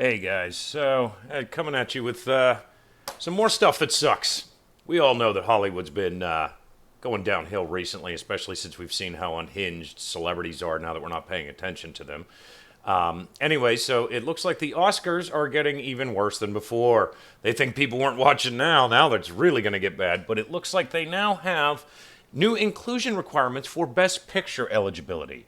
Hey guys, so coming at you with some more stuff that sucks. We all know that Hollywood's been going downhill recently, especially since we've seen how unhinged celebrities are now that we're not paying attention to them. Anyway, so it looks like the Oscars are getting even worse than before. They think people weren't watching now. Now that's really going to get bad. But it looks like they now have new inclusion requirements for Best Picture eligibility.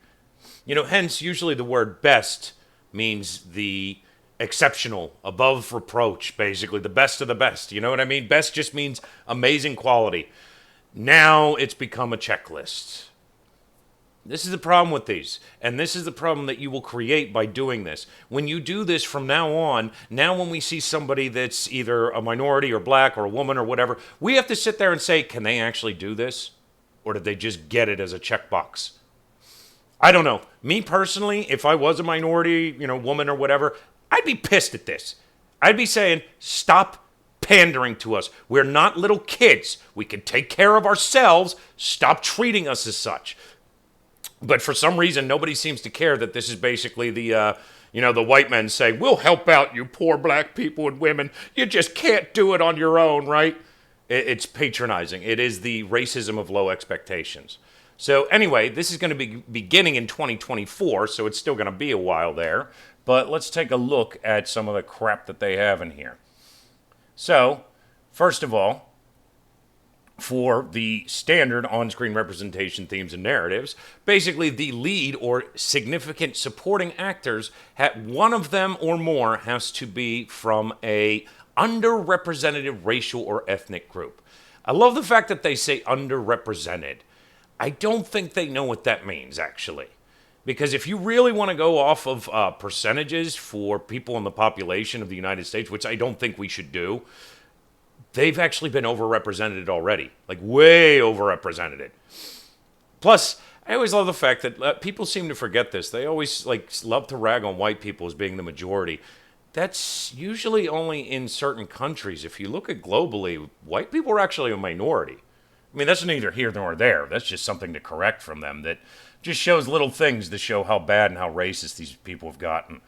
Hence, usually the word best means the exceptional, above reproach, basically, the best of the best. You know what I mean? Best just means amazing quality. Now it's become a checklist. This is the problem with these. And this is the problem that you will create by doing this. When you do this from now on, now when we see somebody that's either a minority or black or a woman or whatever, we have to sit there and say, can they actually do this? Or did they just get it as a checkbox? I don't know. Me personally, if I was a minority, woman or whatever, I'd be pissed at this. I'd be saying, stop pandering to us. We're not little kids. We can take care of ourselves. Stop treating us as such. But for some reason, nobody seems to care that this is basically the white men say, we'll help out you poor black people and women. You just can't do it on your own, right? It's patronizing. It is the racism of low expectations. So anyway, this is going to be beginning in 2024, so it's still going to be a while there. But let's take a look at some of the crap that they have in here. So, first of all, for the standard on-screen representation themes and narratives, basically the lead or significant supporting actors, one of them or more has to be from a underrepresented racial or ethnic group. I love the fact that they say underrepresented. I don't think they know what that means, actually. Because if you really want to go off of percentages for people in the population of the United States, which I don't think we should do, they've actually been overrepresented already. Like, way overrepresented. Plus, I always love the fact that people seem to forget this. They always love to rag on white people as being the majority. That's usually only in certain countries. If you look at globally, white people are actually a minority. I mean, that's neither here nor there. That's just something to correct from them that just shows little things to show how bad and how racist these people have gotten.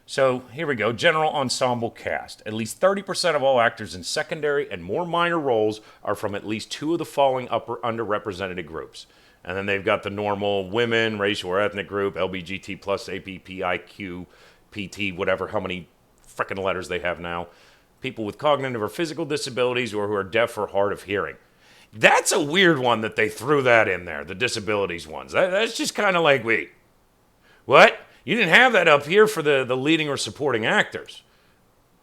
So here we go. General ensemble cast. At least 30% of all actors in secondary and more minor roles are from at least two of the following upper underrepresented groups. And then they've got the normal women, racial or ethnic group, LBGT plus APPIQ, PT, whatever, how many frickin' letters they have now. People with cognitive or physical disabilities or who are deaf or hard of hearing. That's a weird one that they threw that in there, the disabilities ones. That's just kind of like, wait, what? You didn't have that up here for the leading or supporting actors.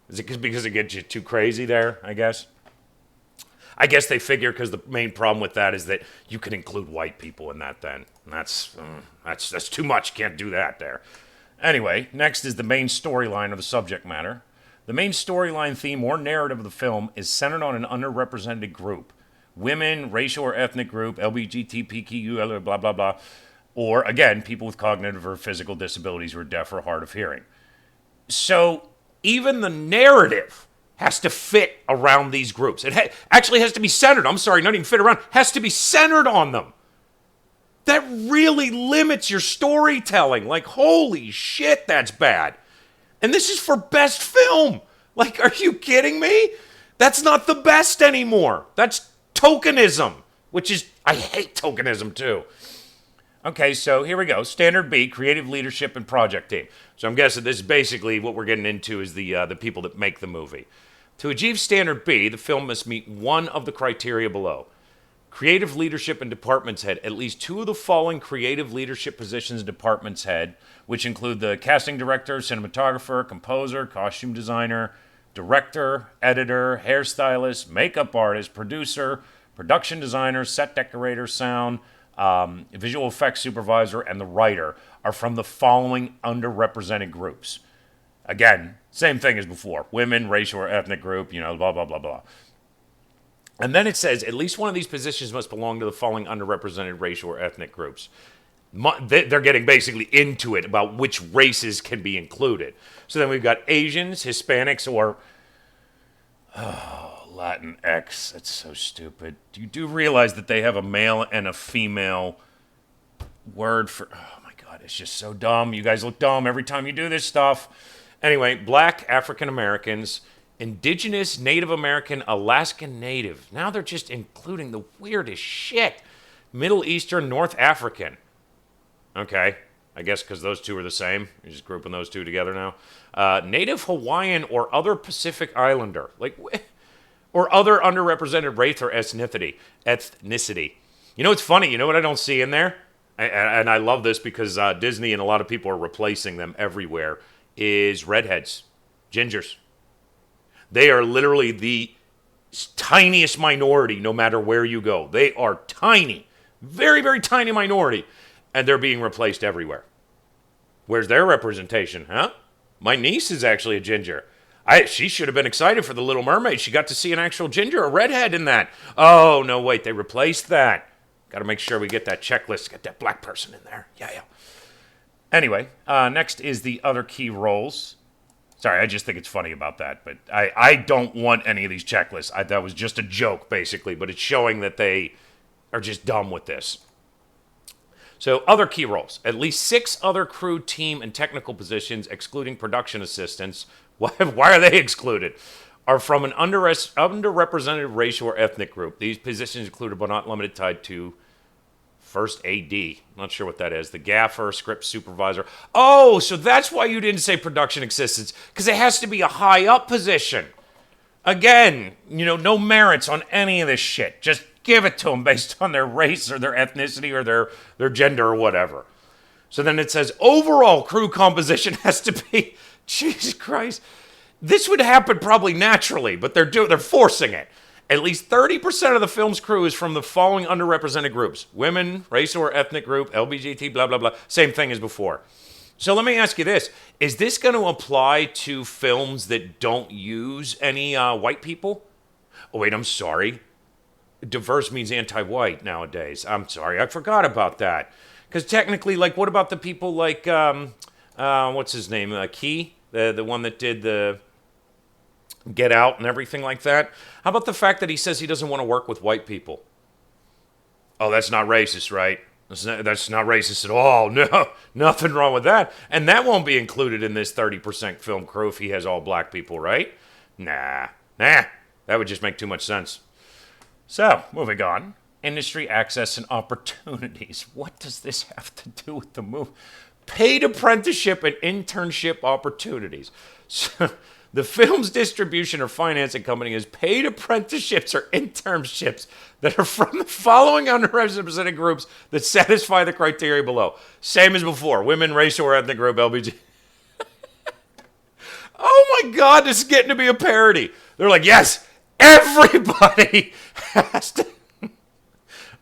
Is it because it gets you too crazy there, I guess? I guess they figure because the main problem with that is that you can include white people in that then. That's too much. Can't do that there. Anyway, next is the main storyline of the subject matter. The main storyline theme or narrative of the film is centered on an underrepresented group. Women, racial or ethnic group, LGBTQ, blah, blah, blah. Or, again, people with cognitive or physical disabilities who are deaf or hard of hearing. So, even the narrative has to fit around these groups. It actually has to be centered. I'm sorry, not even fit around. Has to be centered on them. That really limits your storytelling. Like, holy shit, that's bad. And this is for best film. Like, are you kidding me? That's not the best anymore. That's tokenism, which is, I hate tokenism too. Okay, so here we go. Standard B, creative leadership and project team. So I'm guessing this is basically what we're getting into is the people that make the movie. To achieve standard B, the film must meet one of the criteria below. Creative leadership and departments head. At least two of the following creative leadership positions departments head, which include the casting director, cinematographer, composer, costume designer, director, editor, hairstylist, makeup artist, producer, production designer, set decorator, sound, visual effects supervisor, and the writer are from the following underrepresented groups. Again, same thing as before. Women, racial or ethnic group, blah, blah, blah, blah. And then it says, at least one of these positions must belong to the following underrepresented racial or ethnic groups. They're getting basically into it about which races can be included. So then we've got Asians, Hispanics, or Latinx. That's so stupid. You do realize that they have a male and a female word for... Oh, my God. It's just so dumb. You guys look dumb every time you do this stuff. Anyway, black African Americans, indigenous Native American, Alaskan Native. Now they're just including the weirdest shit. Middle Eastern, North African. Okay, I guess because those two are the same. You're just grouping those two together now. Native Hawaiian or other Pacific Islander. Or other underrepresented race or ethnicity. You know what's funny? You know what I don't see in there? And I love this because Disney and a lot of people are replacing them everywhere, is redheads, gingers. They are literally the tiniest minority no matter where you go. They are tiny, very, very tiny minority, and they're being replaced everywhere. Where's their representation, huh? My niece is actually a ginger. She should have been excited for The Little Mermaid. She got to see an actual ginger, a redhead in that. Oh, no, wait, they replaced that. Got to make sure we get that checklist, get that black person in there. Yeah. Anyway, next is the other key roles. Sorry, I just think it's funny about that, but I don't want any of these checklists. That was just a joke, basically, but it's showing that they are just dumb with this. So, other key roles. At least 6 other crew, team, and technical positions, excluding production assistants. Why are they excluded? Are from an underrepresented racial or ethnic group. These positions included but not limited tied to first AD. Not sure what that is. The gaffer, script supervisor. Oh, so that's why you didn't say production assistants, because it has to be a high up position. Again, no merits on any of this shit. Just give it to them based on their race or their ethnicity or their gender or whatever. So then it says overall crew composition has to be, Jesus Christ. This would happen probably naturally, but they're forcing it. At least 30% of the film's crew is from the following underrepresented groups: women, race or ethnic group, LGBT, blah, blah, blah. Same thing as before. So let me ask you this. Is this going to apply to films that don't use any white people? Oh, wait, I'm sorry. Diverse means anti-white nowadays. I'm sorry. I forgot about that. Because technically, what about the people like, what's his name? Key? The one that did the Get Out and everything like that. How about the fact that he says he doesn't want to work with white people? Oh, that's not racist, right? That's not racist at all. No, nothing wrong with that. And that won't be included in this 30% film crew if he has all black people, right? Nah. That would just make too much sense. So, moving on. Industry access and opportunities. What does this have to do with the move? Paid apprenticeship and internship opportunities. So, the film's distribution or financing company has paid apprenticeships or internships that are from the following underrepresented groups that satisfy the criteria below. Same as before. Women, racial or ethnic group, LBG. Oh my God, this is getting to be a parody. They're like, yes, everybody has to.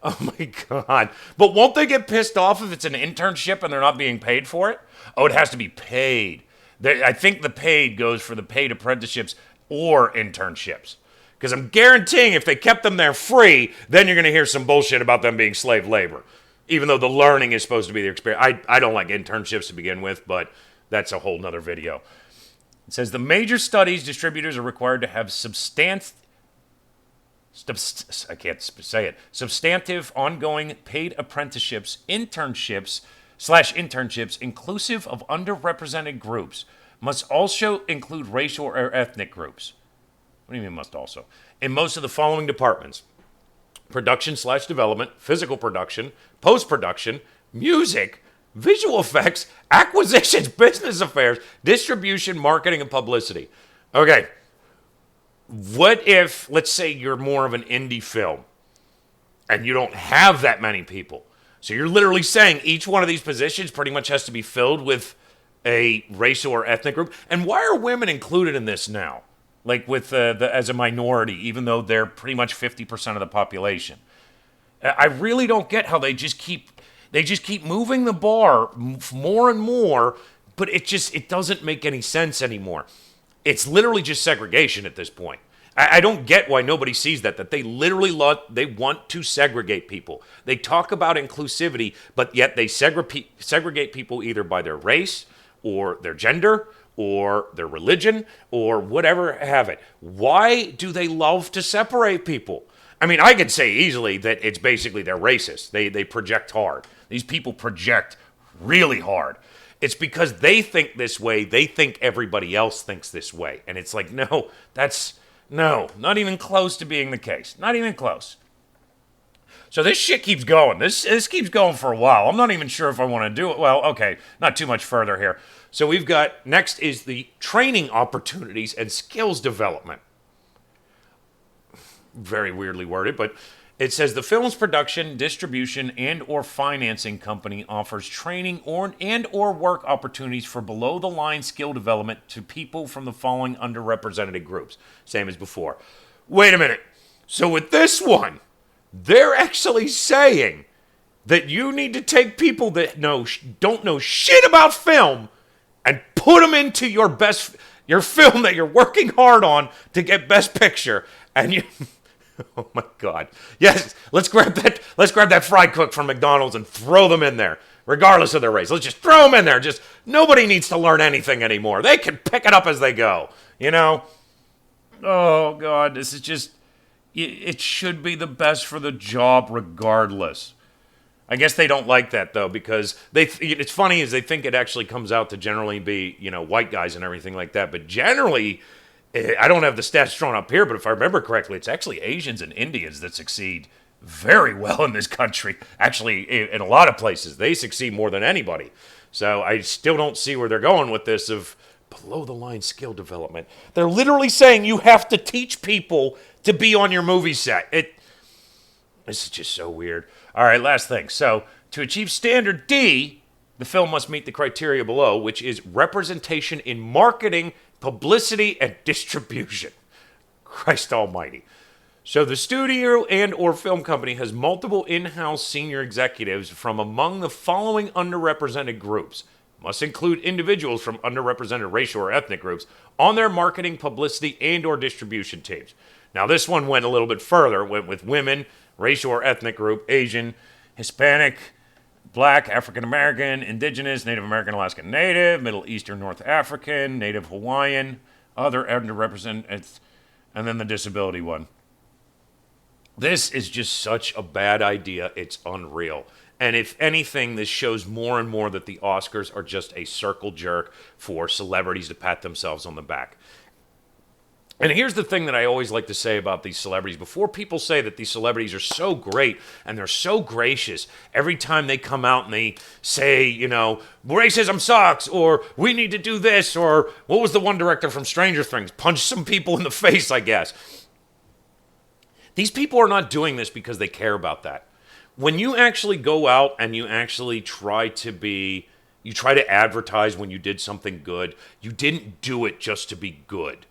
Oh my God. But won't they get pissed off if it's an internship and they're not being paid for it? Oh, it has to be paid. I think the paid goes for the paid apprenticeships or internships. Because I'm guaranteeing if they kept them there free, then you're going to hear some bullshit about them being slave labor. Even though the learning is supposed to be the experience. I don't like internships to begin with, but that's a whole nother video. It says the major studies distributors are required to have substantive ongoing paid apprenticeships, internships inclusive of underrepresented groups, must also include racial or ethnic groups. What do you mean must also? In most of the following departments: production/development, physical production, post-production, music, visual effects, acquisitions, business affairs, distribution, marketing, and publicity. Okay. What if, let's say you're more of an indie film and you don't have that many people? So you're literally saying each one of these positions pretty much has to be filled with a racial or ethnic group. And why are women included in this now? With as a minority, even though they're pretty much 50% of the population. I really don't get how they just keep moving the bar more and more, but it doesn't make any sense anymore. It's literally just segregation at this point. I don't get why nobody sees that they literally they want to segregate people. They talk about inclusivity, but yet they segregate people either by their race or their gender or their religion or whatever have it. Why do they love to separate people? I mean, I could say easily that it's basically they're racist. They project hard. These people project really hard. It's because they think this way, they think everybody else thinks this way. And it's like, no, not even close to being the case. Not even close. So this shit keeps going. This keeps going for a while. I'm not even sure if I want to do it. Well, okay, not too much further here. So we've got, next is the training opportunities and skills development. Very weirdly worded, but it says the film's production, distribution, and or financing company offers training or work opportunities for below-the-line skill development to people from the following underrepresented groups. Same as before. Wait a minute. So with this one, they're actually saying that you need to take people that don't know shit about film and put them into your film that you're working hard on to get Best Picture, and you. Oh my God! Yes, let's grab that fry cook from McDonald's and throw them in there, regardless of their race. Let's just throw them in there. Just nobody needs to learn anything anymore. They can pick it up as they go. You know? Oh God, this is just. It should be the best for the job, regardless. I guess they don't like that though, because it's funny is they think it actually comes out to generally be white guys and everything like that, but generally. I don't have the stats drawn up here, but if I remember correctly, it's actually Asians and Indians that succeed very well in this country. Actually, in a lot of places, they succeed more than anybody. So I still don't see where they're going with this of below-the-line skill development. They're literally saying you have to teach people to be on your movie set. This is just so weird. All right, last thing. So to achieve standard D, the film must meet the criteria below, which is representation in marketing, publicity, and distribution. Christ almighty. So the studio and or film company has multiple in-house senior executives from among the following underrepresented groups. Must include individuals from underrepresented racial or ethnic groups on their marketing, publicity, and or distribution teams. Now this one went a little bit further. It went with women, racial or ethnic group, Asian, Hispanic, Black, African American, Indigenous, Native American, Alaskan Native, Middle Eastern, North African, Native Hawaiian, other underrepresented, and then the disability one. This is just such a bad idea. It's unreal. And if anything, this shows more and more that the Oscars are just a circle jerk for celebrities to pat themselves on the back. And here's the thing that I always like to say about these celebrities. Before people say that these celebrities are so great and they're so gracious, every time they come out and they say, racism sucks, or we need to do this, or what was the one director from Stranger Things? Punch some people in the face, I guess. These people are not doing this because they care about that. When you actually go out and you actually try to advertise when you did something good, you didn't do it just to be good.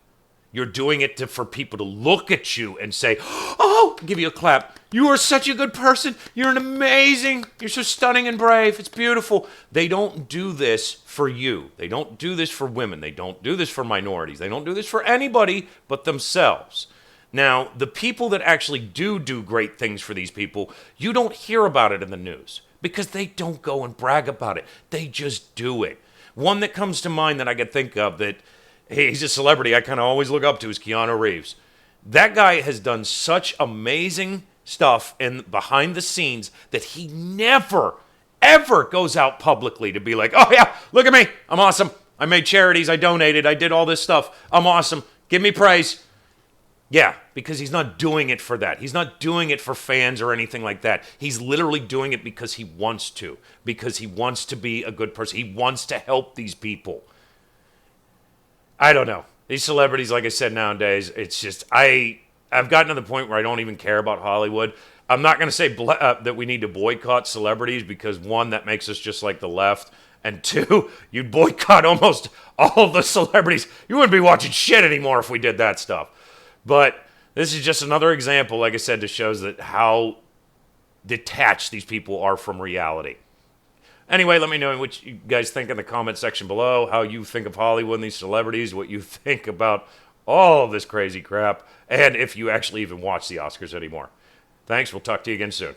You're doing it for people to look at you and say, oh, give you a clap. You are such a good person. You're you're so stunning and brave. It's beautiful. They don't do this for you. They don't do this for women. They don't do this for minorities. They don't do this for anybody but themselves. Now, the people that actually do great things for these people, you don't hear about it in the news because they don't go and brag about it. They just do it. One that comes to mind that I could think of that he's a celebrity I kind of always look up to is Keanu Reeves. That guy has done such amazing stuff behind the scenes that he never, ever goes out publicly to be like, oh yeah, look at me, I'm awesome. I made charities, I donated, I did all this stuff. I'm awesome. Give me praise. Yeah, because he's not doing it for that. He's not doing it for fans or anything like that. He's literally doing it because he wants to be a good person. He wants to help these people. I don't know. These celebrities, like I said, nowadays, it's just, I've gotten to the point where I don't even care about Hollywood. I'm not going to say that we need to boycott celebrities because, one, that makes us just like the left, and two, you'd boycott almost all of the celebrities. You wouldn't be watching shit anymore if we did that stuff. But this is just another example, like I said, that shows that how detached these people are from reality. Anyway, let me know what you guys think in the comment section below, how you think of Hollywood and these celebrities, what you think about all of this crazy crap, and if you actually even watch the Oscars anymore. Thanks. We'll talk to you again soon.